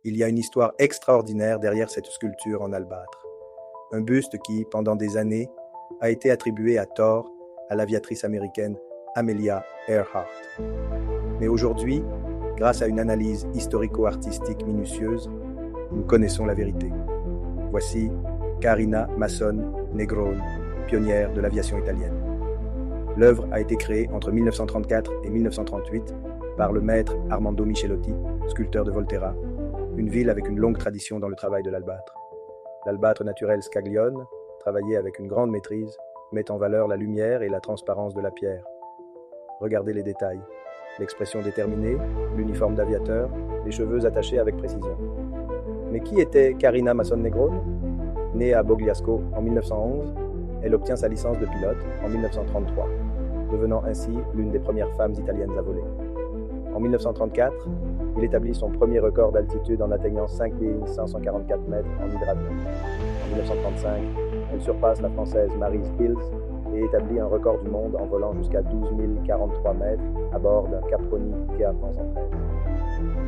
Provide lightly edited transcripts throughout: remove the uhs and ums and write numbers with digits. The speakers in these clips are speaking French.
Il y a une histoire extraordinaire derrière cette sculpture en albâtre. Un buste qui, pendant des années, a été attribué à tort à l'aviatrice américaine Amelia Earhart. Mais aujourd'hui, grâce à une analyse historico-artistique minutieuse, nous connaissons la vérité. Voici Carina Massone Negrone, pionnière de l'aviation italienne. L'œuvre a été créée entre 1934 et 1938 par le maître Armando Michelotti, sculpteur de Volterra, une ville avec une longue tradition dans le travail de l'albâtre. L'albâtre naturel Scaglione, travaillé avec une grande maîtrise, met en valeur la lumière et la transparence de la pierre. Regardez les détails, l'expression déterminée, l'uniforme d'aviateur, les cheveux attachés avec précision. Mais qui était Carina Massone Negrone ? Née à Bogliasco en 1911, elle obtient sa licence de pilote en 1933, devenant ainsi l'une des premières femmes italiennes à voler. En 1934, il établit son premier record d'altitude en atteignant 5144 mètres en hydravion. En 1935, elle surpasse la Française Maryse Hills et établit un record du monde en volant jusqu'à 12 043 mètres à bord d'un Caproni TA-313.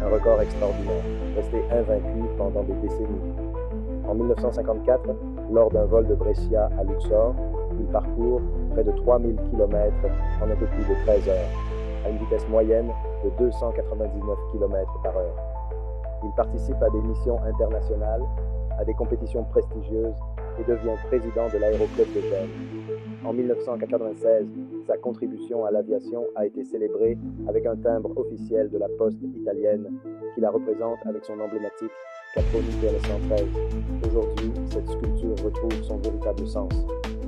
Un record extraordinaire, resté invaincu pendant des décennies. En 1954, lors d'un vol de Brescia à Luxor, il parcourt près de 3000 km en un peu plus de 13 heures, à une vitesse moyenne de 299 km par heure. Il participe à des missions internationales, à des compétitions prestigieuses et devient président de l'Aéroclub de Gênes. En 1996, sa contribution à l'aviation a été célébrée avec un timbre officiel de la poste italienne qui la représente avec son emblématique Caproni TLS-113. Aujourd'hui, cette sculpture retrouve son véritable sens.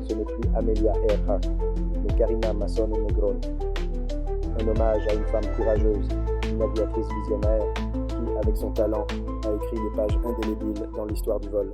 Ce n'est plus Amelia Earhart, mais Carina Massone Negrone. Un hommage à une femme courageuse, une aviatrice visionnaire qui, avec son talent, a écrit des pages indélébiles dans l'histoire du vol.